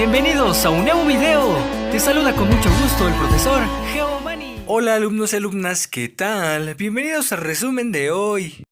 Bienvenidos a un nuevo video. Te saluda con mucho gusto el profesor Geomani. Hola alumnos y alumnas, ¿qué tal? Bienvenidos al resumen de hoy.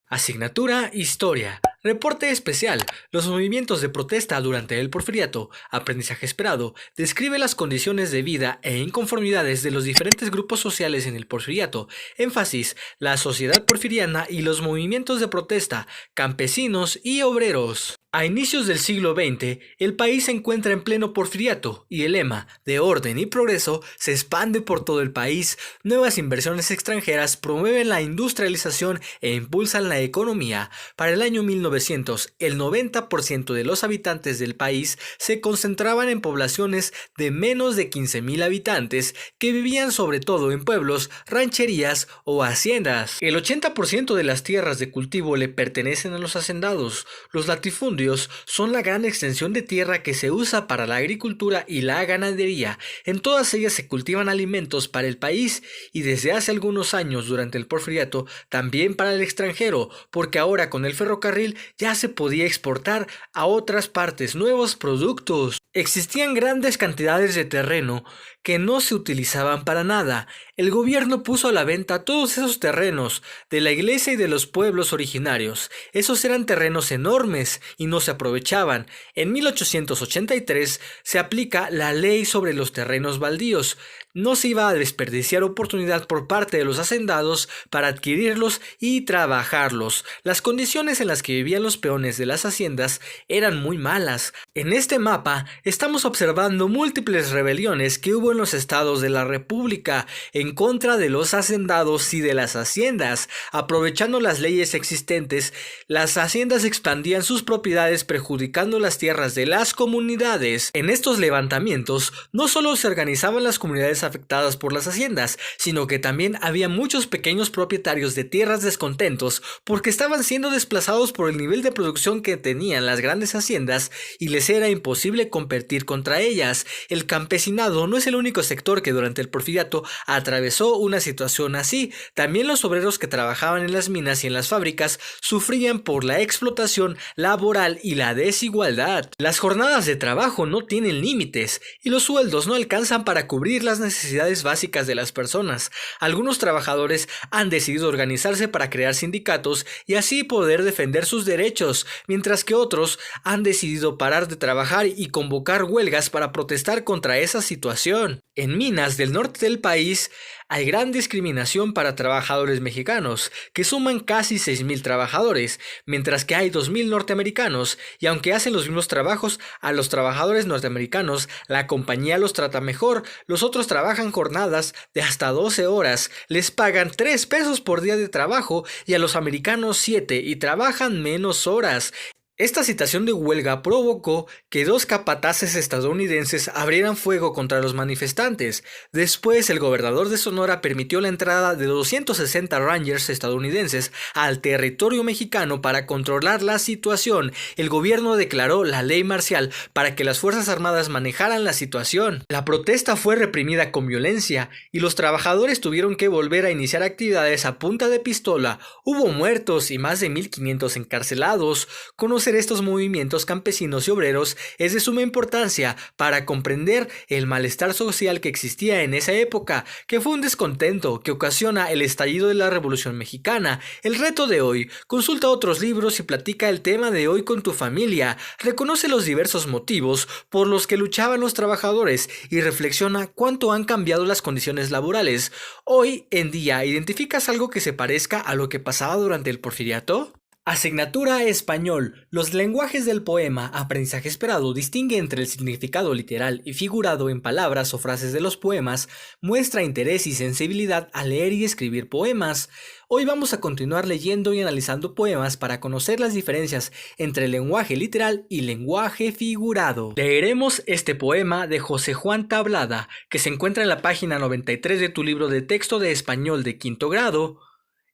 Asignatura Historia. Reporte especial. Los movimientos de protesta durante el Porfiriato. Aprendizaje esperado. Describe las condiciones de vida e inconformidades de los diferentes grupos sociales en el Porfiriato. Énfasis. La sociedad porfiriana y los movimientos de protesta, campesinos y obreros. A inicios del siglo XX, el país se encuentra en pleno porfiriato y el lema de orden y progreso se expande por todo el país. Nuevas inversiones extranjeras promueven la industrialización e impulsan la economía. Para el año 1900, el 90% de los habitantes del país se concentraban en poblaciones de menos de 15.000 habitantes que vivían sobre todo en pueblos, rancherías o haciendas. El 80% de las tierras de cultivo le pertenecen a los hacendados. Los latifundios son la gran extensión de tierra que se usa para la agricultura y la ganadería. En todas ellas se cultivan alimentos para el país y desde hace algunos años durante el Porfiriato también para el extranjero, porque ahora con el ferrocarril ya se podía exportar a otras partes nuevos productos. Existían grandes cantidades de terreno que no se utilizaban para nada. El gobierno puso a la venta todos esos terrenos de la iglesia y de los pueblos originarios. Esos eran terrenos enormes y no se aprovechaban. En 1883 se aplica la ley sobre los terrenos baldíos. No se iba a desperdiciar oportunidad por parte de los hacendados para adquirirlos y trabajarlos. Las condiciones en las que vivían los peones de las haciendas eran muy malas. En este mapa estamos observando múltiples rebeliones que hubo en los estados de la República en contra de los hacendados y de las haciendas. Aprovechando las leyes existentes, las haciendas expandían sus propiedades perjudicando las tierras de las comunidades. En estos levantamientos no solo se organizaban las comunidades afectadas por las haciendas, sino que también había muchos pequeños propietarios de tierras descontentos porque estaban siendo desplazados por el nivel de producción que tenían las grandes haciendas y les era imposible competir contra ellas. El campesinado no es el único sector que durante el Porfiriato atravesó una situación así. También los obreros que trabajaban en las minas y en las fábricas sufrían por la explotación laboral y la desigualdad. Las jornadas de trabajo no tienen límites y los sueldos no alcanzan para cubrir las necesidades básicas de las personas. Algunos trabajadores han decidido organizarse para crear sindicatos y así poder defender sus derechos, mientras que otros han decidido parar de trabajar y convocar huelgas para protestar contra esa situación. En minas del norte del país hay gran discriminación para trabajadores mexicanos, que suman casi 6.000 trabajadores, mientras que hay 2.000 norteamericanos, y aunque hacen los mismos trabajos, a los trabajadores norteamericanos la compañía los trata mejor. Los otros trabajan jornadas de hasta 12 horas, les pagan 3 pesos por día de trabajo y a los americanos 7 y trabajan menos horas. Esta situación de huelga provocó que 2 capataces estadounidenses abrieran fuego contra los manifestantes. Después, el gobernador de Sonora permitió la entrada de 260 Rangers estadounidenses al territorio mexicano para controlar la situación. El gobierno declaró la ley marcial para que las Fuerzas Armadas manejaran la situación. La protesta fue reprimida con violencia y los trabajadores tuvieron que volver a iniciar actividades a punta de pistola. Hubo muertos y más de 1.500 encarcelados. Conocer estos movimientos campesinos y obreros es de suma importancia para comprender el malestar social que existía en esa época, que fue un descontento que ocasiona el estallido de la Revolución Mexicana. El reto de hoy: consulta otros libros y platica el tema de hoy con tu familia. Reconoce los diversos motivos por los que luchaban los trabajadores y reflexiona cuánto han cambiado las condiciones laborales. Hoy en día, ¿identificas algo que se parezca a lo que pasaba durante el Porfiriato? Asignatura Español. Los lenguajes del poema Aprendizaje esperado distingue entre el significado literal y figurado en palabras o frases de los poemas, muestra interés y sensibilidad al leer y escribir poemas. Hoy vamos a continuar leyendo y analizando poemas para conocer las diferencias entre lenguaje literal y lenguaje figurado. Leeremos este poema de José Juan Tablada, que se encuentra en la página 93 de tu libro de texto de español de quinto grado.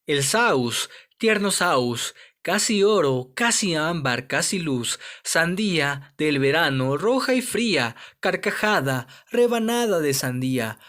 El saus, tierno saus, casi oro, casi ámbar, casi luz, sandía del verano, roja y fría, carcajada, rebanada de sandía.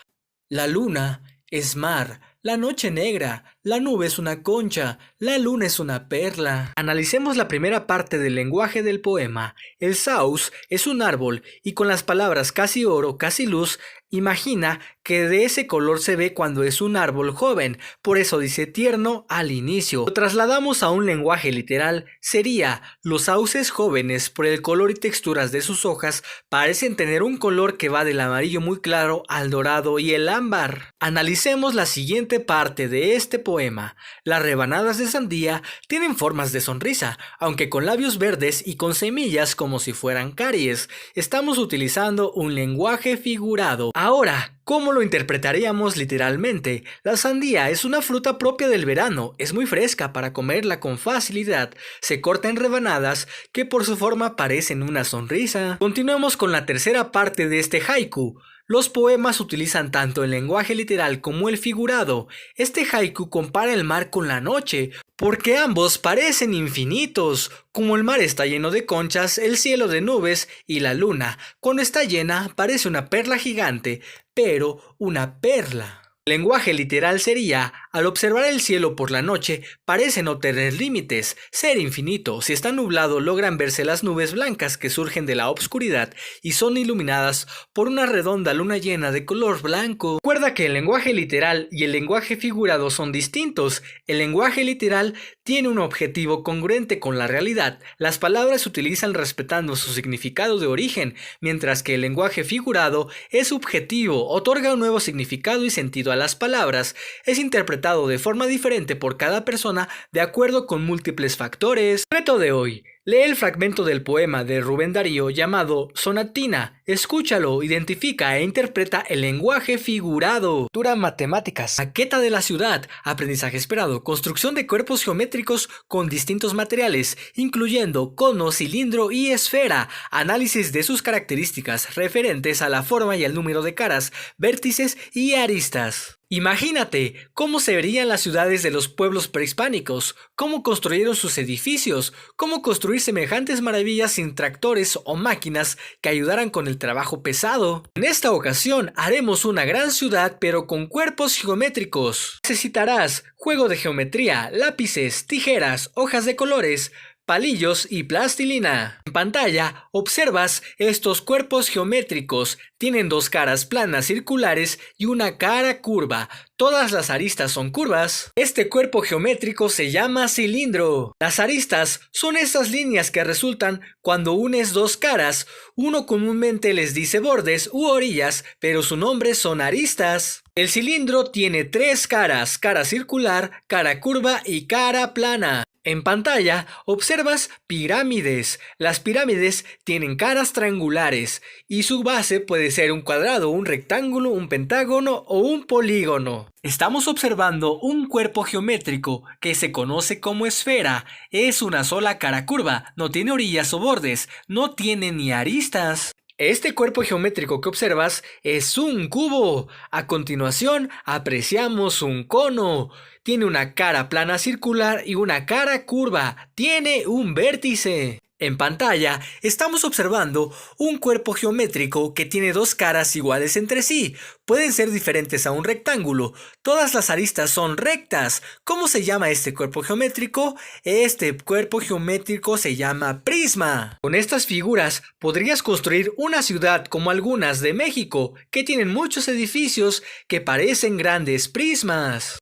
La luna es mar, la noche negra, la nube es una concha, la luna es una perla. Analicemos la primera parte del lenguaje del poema. El saus es un árbol y con las palabras casi oro, casi luz, imagina que de ese color se ve cuando es un árbol joven, por eso dice tierno al inicio. Lo trasladamos a un lenguaje literal, sería: los sauces jóvenes, por el color y texturas de sus hojas, parecen tener un color que va del amarillo muy claro al dorado y el ámbar. Analicemos la siguiente parte de este poema. Las rebanadas de sandía tienen formas de sonrisa, aunque con labios verdes y con semillas como si fueran caries. Estamos utilizando un lenguaje figurado. Ahora, ¿cómo lo interpretaríamos literalmente? La sandía es una fruta propia del verano, es muy fresca para comerla con facilidad, se corta en rebanadas que por su forma parecen una sonrisa. Continuemos con la tercera parte de este haiku. Los poemas utilizan tanto el lenguaje literal como el figurado. Este haiku compara el mar con la noche, porque ambos parecen infinitos. Como el mar está lleno de conchas, el cielo de nubes y la luna, cuando está llena, parece una perla gigante, pero una perla. El lenguaje literal sería: al observar el cielo por la noche, parece no tener límites, ser infinito. Si está nublado, logran verse las nubes blancas que surgen de la obscuridad y son iluminadas por una redonda luna llena de color blanco. Recuerda que el lenguaje literal y el lenguaje figurado son distintos. El lenguaje literal tiene un objetivo congruente con la realidad. Las palabras se utilizan respetando su significado de origen, mientras que el lenguaje figurado es subjetivo, otorga un nuevo significado y sentido a las palabras, es interpretado de forma diferente por cada persona de acuerdo con múltiples factores. Reto de hoy: lee el fragmento del poema de Rubén Darío llamado Sonatina, escúchalo, identifica e interpreta el lenguaje figurado. Cultura matemáticas, maqueta de la ciudad, aprendizaje esperado, construcción de cuerpos geométricos con distintos materiales, incluyendo cono, cilindro y esfera, análisis de sus características referentes a la forma y al número de caras, vértices y aristas. Imagínate cómo se verían las ciudades de los pueblos prehispánicos, cómo construyeron sus edificios, cómo construir semejantes maravillas sin tractores o máquinas que ayudaran con el trabajo pesado. En esta ocasión haremos una gran ciudad pero con cuerpos geométricos. Necesitarás juego de geometría, lápices, tijeras, hojas de colores, palillos y plastilina. En pantalla observas estos cuerpos geométricos. Tienen dos caras planas circulares y una cara curva. Todas las aristas son curvas. Este cuerpo geométrico se llama cilindro. Las aristas son estas líneas que resultan cuando unes dos caras. Uno comúnmente les dice bordes u orillas, pero su nombre son aristas. El cilindro tiene tres caras: cara circular, cara curva y cara plana. En pantalla observas pirámides. Las pirámides tienen caras triangulares y su base puede ser un cuadrado, un rectángulo, un pentágono o un polígono. Estamos observando un cuerpo geométrico que se conoce como esfera. Es una sola cara curva, no tiene orillas o bordes, no tiene ni aristas. Este cuerpo geométrico que observas es un cubo. A continuación apreciamos un cono. Tiene una cara plana circular y una cara curva. Tiene un vértice. En pantalla estamos observando un cuerpo geométrico que tiene dos caras iguales entre sí. Pueden ser diferentes a un rectángulo. Todas las aristas son rectas. ¿Cómo se llama este cuerpo geométrico? Este cuerpo geométrico se llama prisma. Con estas figuras podrías construir una ciudad como algunas de México, que tienen muchos edificios que parecen grandes prismas.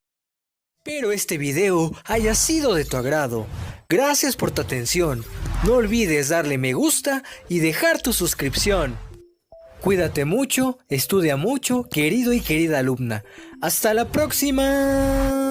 Espero este video haya sido de tu agrado. Gracias por tu atención. No olvides darle me gusta y dejar tu suscripción. Cuídate mucho, estudia mucho, querido y querida alumna. ¡Hasta la próxima!